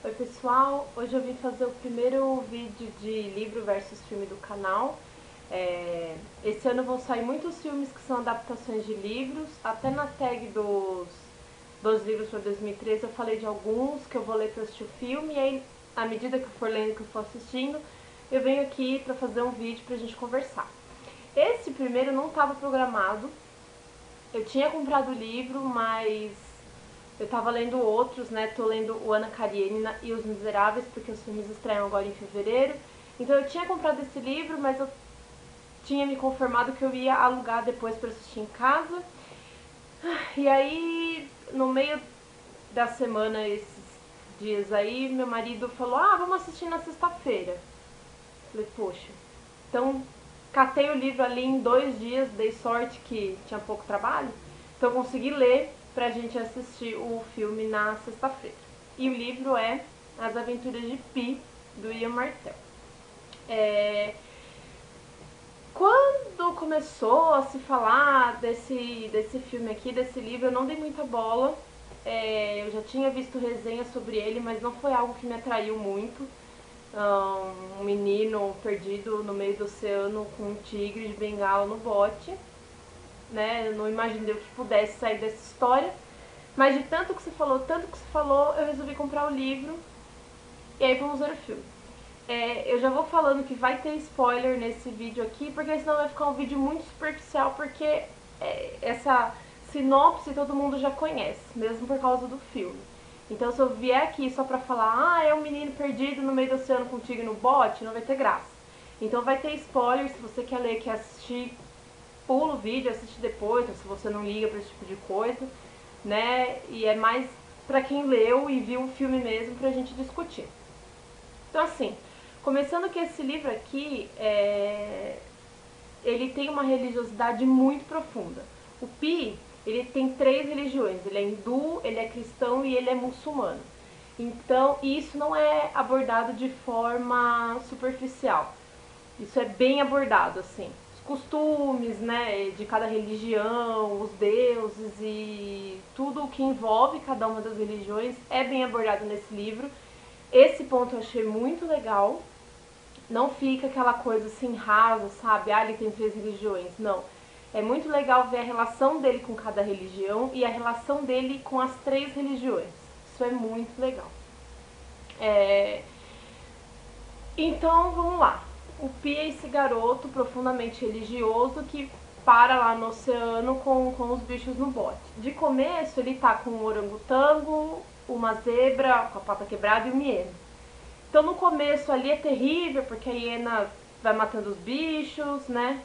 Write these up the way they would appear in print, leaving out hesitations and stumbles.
Oi pessoal, hoje eu vim fazer o primeiro vídeo de livro versus filme do canal. Esse ano vão sair muitos filmes que são adaptações de livros, até na tag dos livros para 2013 eu falei de alguns que eu vou ler para assistir o filme, e aí à medida que eu for lendo, que eu for assistindo, eu venho aqui para fazer um vídeo pra gente conversar. Esse primeiro não estava programado, eu tinha comprado o livro, mas eu tava lendo outros, né? Tô lendo o Ana Karenina e Os Miseráveis, porque os filmes estreiam agora em fevereiro. Então eu tinha comprado esse livro, mas eu tinha me conformado que eu ia alugar depois pra assistir em casa. E aí, no meio da semana, esses dias aí, meu marido falou: ah, vamos assistir na sexta-feira. Falei, poxa. Então, catei o livro ali em 2 dias, dei sorte que tinha pouco trabalho. Então eu consegui ler pra gente assistir o filme na sexta-feira. E o livro é As Aventuras de Pi, do Ian Martel. Quando começou a se falar desse filme aqui, desse livro, eu não dei muita bola. Eu já tinha visto resenhas sobre ele, mas não foi algo que me atraiu muito. Um menino perdido no meio do oceano com um tigre de bengala no bote, né? Eu não imaginei o que pudesse sair dessa história, mas de tanto que se falou, eu resolvi comprar o livro e aí vamos ver o filme. Eu já vou falando que vai ter spoiler nesse vídeo aqui, porque senão vai ficar um vídeo muito superficial, porque essa sinopse todo mundo já conhece, mesmo por causa do filme. Então se eu vier aqui só pra falar, é um menino perdido no meio do oceano com um tigre no bote, não vai ter graça. Então vai ter spoiler, se você quer ler, quer assistir, pula o vídeo, assiste depois, ou se você não liga pra esse tipo de coisa, né? E é mais pra quem leu e viu o filme mesmo pra gente discutir. Então assim, começando que esse livro aqui, ele tem uma religiosidade muito profunda. O Pi, ele tem 3 religiões, ele é hindu, ele é cristão e ele é muçulmano. Então, isso não é abordado de forma superficial. Isso é bem abordado, assim. Os costumes, né, de cada religião, os deuses e tudo o que envolve cada uma das religiões é bem abordado nesse livro. Esse ponto eu achei muito legal. Não fica aquela coisa assim rasa, sabe? Ah, ele tem 3 religiões. Não. É muito legal ver a relação dele com cada religião e a relação dele com as 3 religiões. Isso é muito legal. Então, vamos lá. O Pi é esse garoto profundamente religioso que para lá no oceano com os bichos no bote. De começo, ele tá com um orangotango, uma zebra com a pata quebrada e um hiena. Então, no começo ali é terrível, porque a hiena vai matando os bichos, né?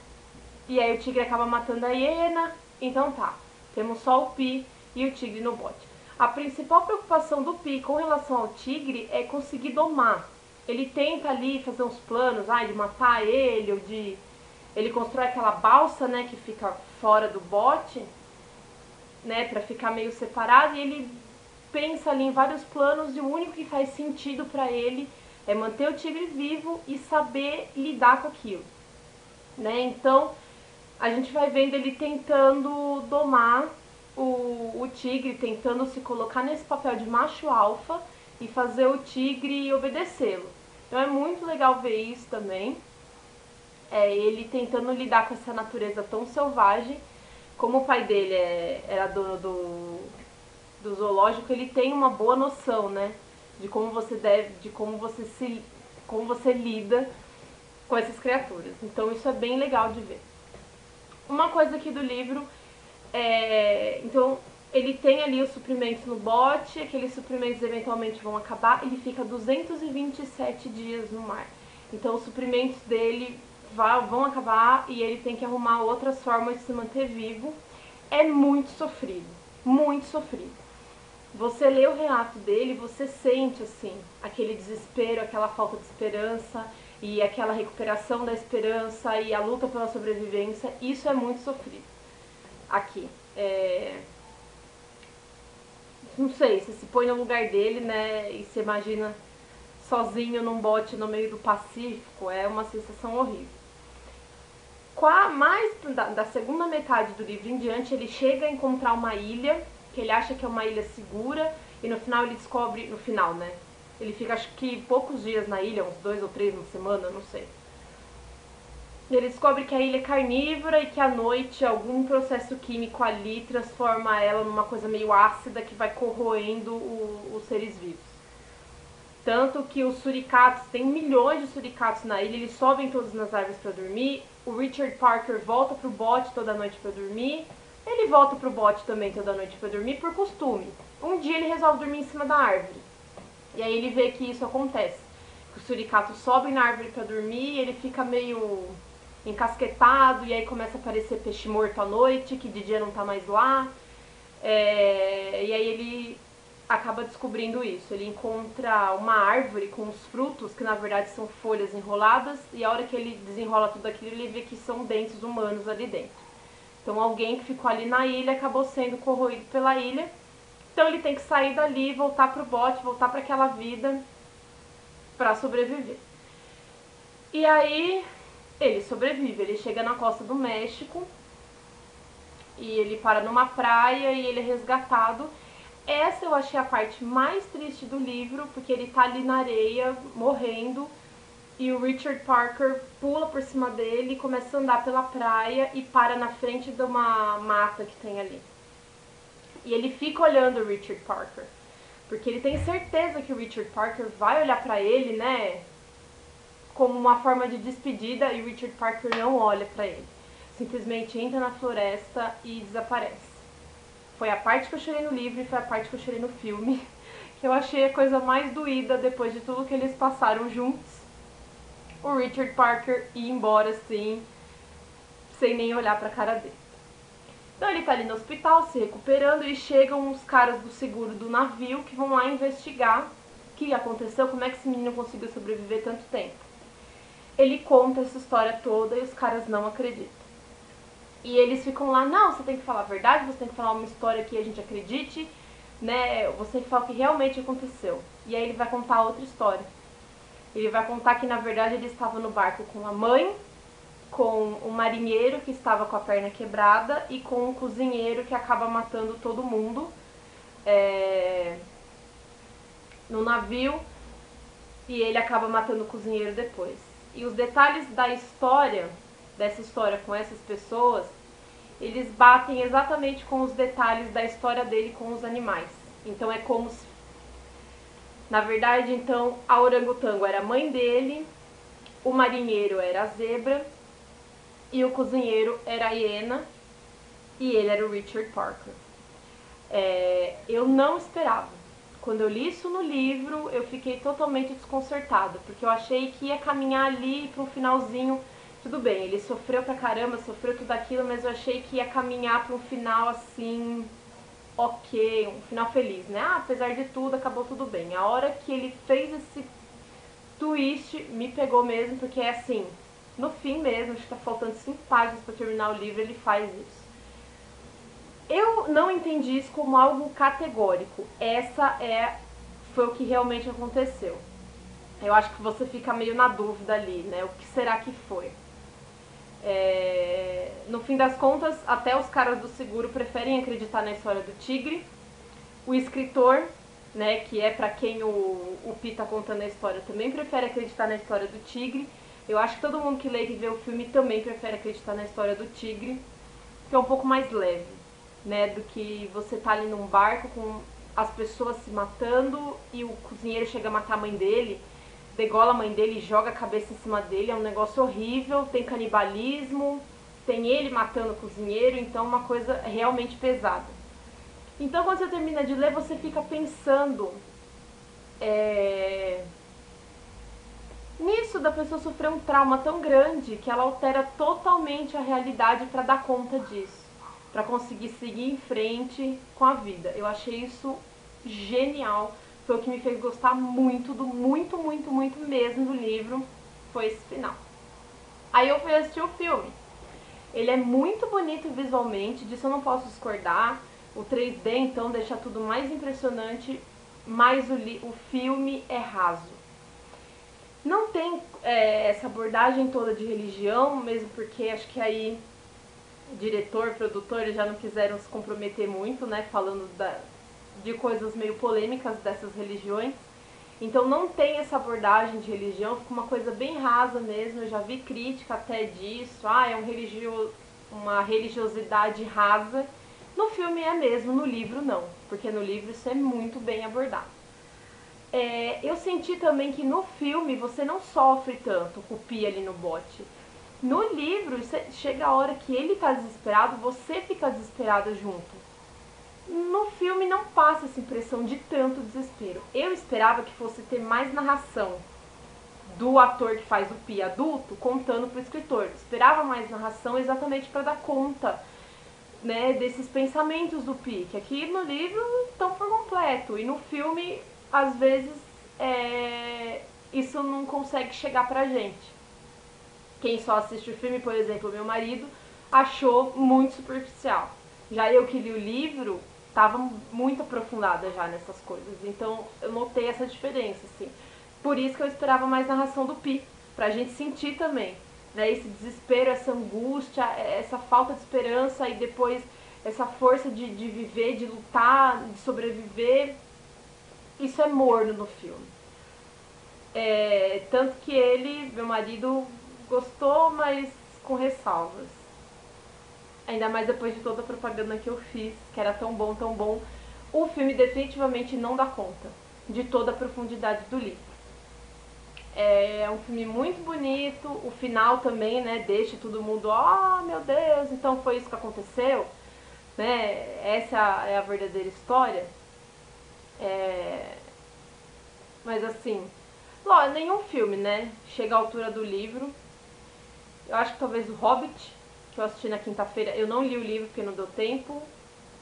E aí o tigre acaba matando a hiena. Então tá, temos só o Pi e o tigre no bote. A principal preocupação do Pi com relação ao tigre é conseguir domar. Ele tenta ali fazer uns planos, de matar ele, ou de... Ele constrói aquela balsa, né, que fica fora do bote, né, pra ficar meio separado, e ele pensa ali em vários planos, e o único que faz sentido pra ele é manter o tigre vivo e saber lidar com aquilo, né? Então, a gente vai vendo ele tentando domar o tigre, tentando se colocar nesse papel de macho alfa e fazer o tigre obedecê-lo. Então é muito legal ver isso também. Ele tentando lidar com essa natureza tão selvagem. Como o pai dele era dono do zoológico, ele tem uma boa noção, né? De como você como você lida com essas criaturas. Então isso é bem legal de ver. Uma coisa aqui do livro então ele tem ali os suprimentos no bote, aqueles suprimentos eventualmente vão acabar, ele fica 227 dias no mar. Então os suprimentos dele vão acabar e ele tem que arrumar outras formas de se manter vivo. É muito sofrido, muito sofrido. Você lê o relato dele, você sente assim, aquele desespero, aquela falta de esperança e aquela recuperação da esperança e a luta pela sobrevivência. Isso é muito sofrido. Aqui. Não sei, você se põe no lugar dele, né, e você imagina sozinho num bote no meio do Pacífico, é uma sensação horrível. Mais da segunda metade do livro em diante, ele chega a encontrar uma ilha, que ele acha que é uma ilha segura, e no final ele descobre, no final, né, Ele fica, acho que, poucos dias na ilha, uns 2 ou 3 na semana, não sei. Ele descobre que a ilha é carnívora e que à noite algum processo químico ali transforma ela numa coisa meio ácida que vai corroendo os seres vivos. Tanto que os suricatos, tem milhões de suricatos na ilha, eles sobem todos nas árvores para dormir. O Richard Parker volta pro bote toda noite para dormir. Ele volta pro bote também toda noite para dormir por costume. Um dia ele resolve dormir em cima da árvore. E aí ele vê que isso acontece. Que os suricatos sobem na árvore para dormir e ele fica meio encasquetado, e aí começa a aparecer peixe morto à noite, que de dia não tá mais lá. E aí ele acaba descobrindo isso. Ele encontra uma árvore com os frutos, que na verdade são folhas enroladas, e a hora que ele desenrola tudo aquilo, ele vê que são dentes humanos ali dentro. Então alguém que ficou ali na ilha acabou sendo corroído pela ilha. Então ele tem que sair dali, voltar pro bote, voltar para aquela vida para sobreviver. E aí ele sobrevive, ele chega na costa do México e ele para numa praia e ele é resgatado. Essa eu achei a parte mais triste do livro, porque ele tá ali na areia, morrendo, e o Richard Parker pula por cima dele, começa a andar pela praia e para na frente de uma mata que tem ali. E ele fica olhando o Richard Parker, porque ele tem certeza que o Richard Parker vai olhar pra ele, né, como uma forma de despedida, e o Richard Parker não olha pra ele. Simplesmente entra na floresta e desaparece. Foi a parte que eu chorei no livro e foi a parte que eu chorei no filme, que eu achei a coisa mais doída depois de tudo que eles passaram juntos. O Richard Parker ir embora assim, sem nem olhar pra cara dele. Então ele tá ali no hospital se recuperando e chegam os caras do seguro do navio que vão lá investigar o que aconteceu, como é que esse menino conseguiu sobreviver tanto tempo. Ele conta essa história toda e os caras não acreditam. E eles ficam lá, não, você tem que falar a verdade, você tem que falar uma história que a gente acredite, né? Você tem que falar o que realmente aconteceu. E aí ele vai contar outra história. Ele vai contar que na verdade ele estava no barco com a mãe, com um marinheiro que estava com a perna quebrada e com um cozinheiro que acaba matando todo mundo no navio, e ele acaba matando o cozinheiro depois. E os detalhes da história, dessa história com essas pessoas, eles batem exatamente com os detalhes da história dele com os animais. Então é como se, na verdade, então a orangotango era a mãe dele, o marinheiro era a zebra e o cozinheiro era a hiena, e ele era o Richard Parker. Eu não esperava. Quando eu li isso no livro, eu fiquei totalmente desconcertada, porque eu achei que ia caminhar ali para um finalzinho. Tudo bem, ele sofreu pra caramba, sofreu tudo aquilo, mas eu achei que ia caminhar para um final assim, ok, um final feliz, né? Apesar de tudo, acabou tudo bem. A hora que ele fez esse twist, me pegou mesmo, porque é assim, no fim mesmo, acho que tá faltando 5 páginas para terminar o livro, ele faz isso. Eu não entendi isso como algo categórico. Foi o que realmente aconteceu. Eu acho que você fica meio na dúvida ali, né? O que será que foi? No fim das contas, até os caras do seguro preferem acreditar na história do tigre. O escritor, né, que é pra quem o Pi tá contando a história, também prefere acreditar na história do tigre. Eu acho que todo mundo que lê e vê o filme também prefere acreditar na história do tigre, que é um pouco mais leve, né, do que você tá ali num barco com as pessoas se matando e o cozinheiro chega a matar a mãe dele, degola a mãe dele e joga a cabeça em cima dele. É um negócio horrível, tem canibalismo, tem ele matando o cozinheiro, então é uma coisa realmente pesada. Então quando você termina de ler, você fica pensando nisso, da pessoa sofrer um trauma tão grande que ela altera totalmente a realidade para dar conta disso, para conseguir seguir em frente com a vida. Eu achei isso genial. Foi o que me fez gostar muito, muito mesmo do livro, foi esse final. Aí eu fui assistir o filme. Ele é muito bonito visualmente, disso eu não posso discordar. O 3D então deixa tudo mais impressionante, mas o filme é raso. Não tem essa abordagem toda de religião, mesmo porque acho que aí diretor, produtor, eles já não quiseram se comprometer muito, né, falando de coisas meio polêmicas dessas religiões. Então não tem essa abordagem de religião, fica uma coisa bem rasa mesmo. Eu já vi crítica até disso, é uma religiosidade rasa. No filme é mesmo, no livro não, porque no livro isso é muito bem abordado. Eu senti também que no filme você não sofre tanto com o Pi ali no bote. No livro, chega a hora que ele tá desesperado, você fica desesperada junto. No filme não passa essa impressão de tanto desespero. Eu esperava que fosse ter mais narração do ator que faz o Pi adulto contando pro escritor. Esperava mais narração exatamente para dar conta, né, desses pensamentos do Pi, que aqui no livro estão por completo. E no filme, às vezes, isso não consegue chegar pra gente. Quem só assiste o filme, por exemplo, meu marido, achou muito superficial. Já eu que li o livro, estava muito aprofundada já nessas coisas. Então eu notei essa diferença, assim. Por isso que eu esperava mais narração do Pi, pra gente sentir também, né, esse desespero, essa angústia, essa falta de esperança e depois essa força de viver, de lutar, de sobreviver. Isso é morno no filme. Tanto que ele, meu marido, gostou, mas com ressalvas. Ainda mais depois de toda a propaganda que eu fiz, que era tão bom, tão bom. O filme definitivamente não dá conta de toda a profundidade do livro. É um filme muito bonito, o final também, né, deixa todo mundo, meu Deus, então foi isso que aconteceu, né, essa é a verdadeira história. Mas assim, nenhum filme, né, chega à altura do livro. Eu acho que talvez o Hobbit, que eu assisti na quinta-feira, eu não li o livro porque não deu tempo,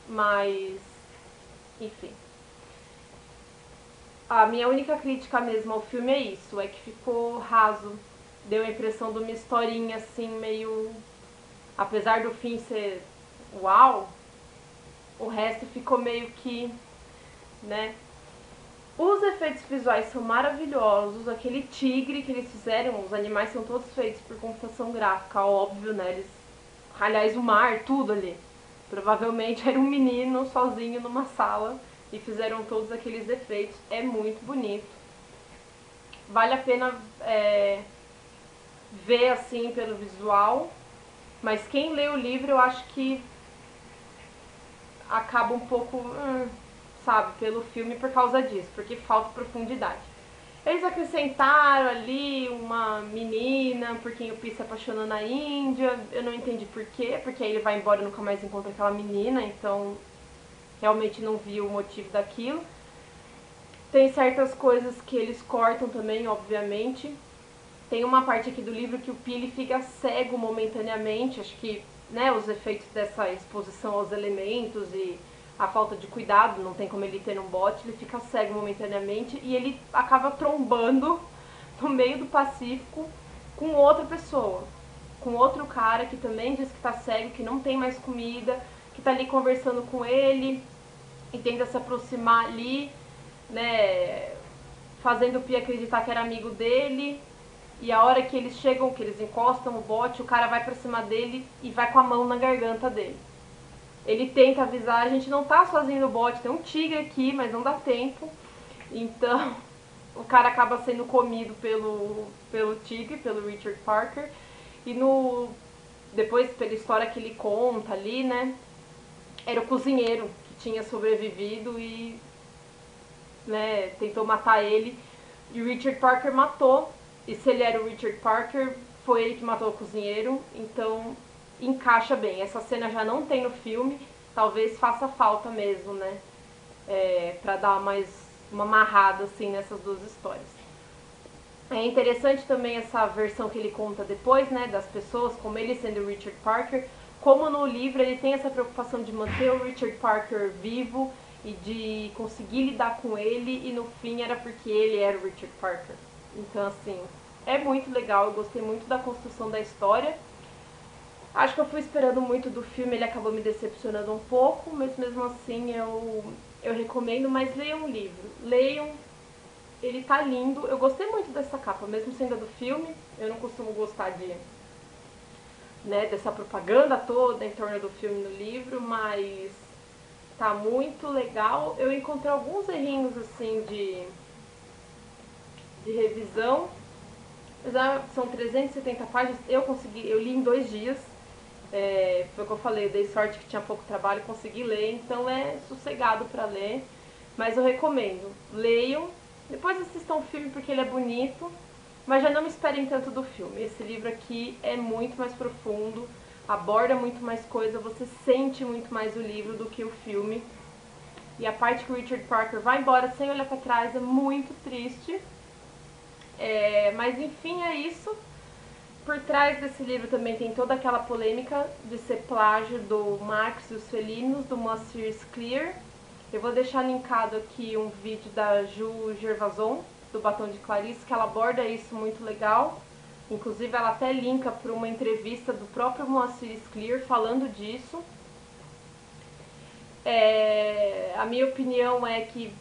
mas enfim. A minha única crítica mesmo ao filme é isso, é que ficou raso. Deu a impressão de uma historinha assim, meio... Apesar do fim ser uau, o resto ficou meio que, né? Os efeitos visuais são maravilhosos, aquele tigre que eles fizeram, os animais são todos feitos por computação gráfica, óbvio, né? Aliás, o mar, tudo ali. Provavelmente era um menino sozinho numa sala e fizeram todos aqueles efeitos. É muito bonito. Vale a pena ver assim pelo visual, mas quem lê o livro eu acho que acaba um pouco, sabe, pelo filme por causa disso, porque falta profundidade. Eles acrescentaram ali uma menina por quem o Pi se apaixonou na Índia. Eu não entendi por quê, porque aí ele vai embora e nunca mais encontra aquela menina, então realmente não vi o motivo daquilo. Tem certas coisas que eles cortam também, obviamente. Tem uma parte aqui do livro que o Pi ele fica cego momentaneamente, acho que, né, os efeitos dessa exposição aos elementos e a falta de cuidado, não tem como ele ter um bote, ele fica cego momentaneamente e ele acaba trombando no meio do Pacífico com outra pessoa, com outro cara que também diz que tá cego, que não tem mais comida, que tá ali conversando com ele e tenta se aproximar ali, né, fazendo o Pi acreditar que era amigo dele. E a hora que eles chegam, que eles encostam o bote, o cara vai pra cima dele e vai com a mão na garganta dele. Ele tenta avisar, a gente não tá sozinho no bote, tem um tigre aqui, mas não dá tempo. Então, o cara acaba sendo comido pelo tigre, pelo Richard Parker. E depois, pela história que ele conta ali, né, era o cozinheiro que tinha sobrevivido e, né, tentou matar ele. E o Richard Parker matou. E se ele era o Richard Parker, foi ele que matou o cozinheiro, então encaixa bem. Essa cena já não tem no filme, talvez faça falta mesmo, né? Pra dar mais uma amarrada assim nessas duas histórias. É interessante também essa versão que ele conta depois, né, das pessoas, como ele sendo o Richard Parker, como no livro ele tem essa preocupação de manter o Richard Parker vivo e de conseguir lidar com ele, e no fim era porque ele era o Richard Parker. Então, assim, é muito legal, eu gostei muito da construção da história. Acho que eu fui esperando muito do filme, ele acabou me decepcionando um pouco, mas mesmo assim eu recomendo, mas leiam o livro. Leiam, ele tá lindo. Eu gostei muito dessa capa, mesmo sendo do filme. Eu não costumo gostar dessa propaganda toda em torno do filme no livro, mas tá muito legal. Eu encontrei alguns errinhos, assim, de revisão. Já são 370 páginas, eu li em 2 dias. Foi o que eu falei, eu dei sorte que tinha pouco trabalho, consegui ler, então é sossegado para ler. Mas eu recomendo, leiam, depois assistam o filme porque ele é bonito, mas já não me esperem tanto do filme. Esse livro aqui é muito mais profundo, aborda muito mais coisa, você sente muito mais o livro do que o filme. E a parte que o Richard Parker vai embora sem olhar para trás é muito triste. Mas enfim, é isso. Por trás desse livro também tem toda aquela polêmica de ser plágio do Max e os Felinos, do Moacir Scler. Eu vou deixar linkado aqui um vídeo da Ju Gervason, do Batom de Clarice, que ela aborda isso muito legal. Inclusive ela até linka para uma entrevista do próprio Moacir Scler falando disso. A minha opinião é que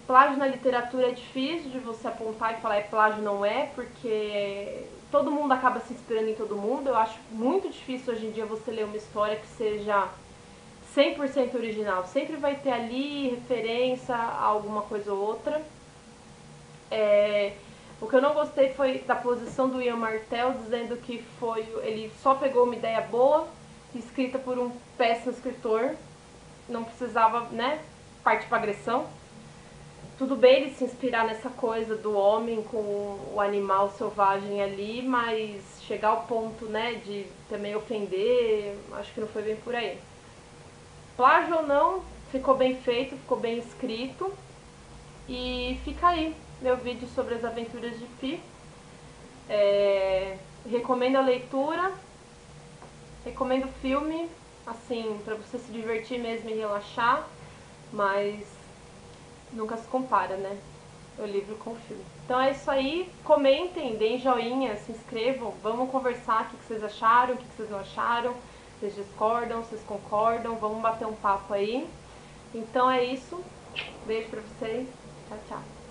plágio na literatura é difícil de você apontar e falar plágio, não é, porque todo mundo acaba se inspirando em todo mundo. Eu acho muito difícil hoje em dia você ler uma história que seja 100% original. Sempre vai ter ali referência a alguma coisa ou outra. O que eu não gostei foi da posição do Ian Martel, dizendo que ele só pegou uma ideia boa, escrita por um péssimo escritor, não precisava, né, partir para agressão. Tudo bem ele se inspirar nessa coisa do homem com o animal selvagem ali, mas chegar ao ponto, né, de também ofender, acho que não foi bem por aí. Plágio ou não, ficou bem feito, ficou bem escrito. E fica aí meu vídeo sobre as aventuras de Pi. Recomendo a leitura, recomendo o filme, assim, pra você se divertir mesmo e relaxar, mas nunca se compara, né, o livro com o filme. Então é isso aí, comentem, deem joinha, se inscrevam, vamos conversar o que vocês acharam, o que vocês não acharam, vocês discordam, vocês concordam, vamos bater um papo aí. Então é isso, beijo pra vocês, tchau, tchau.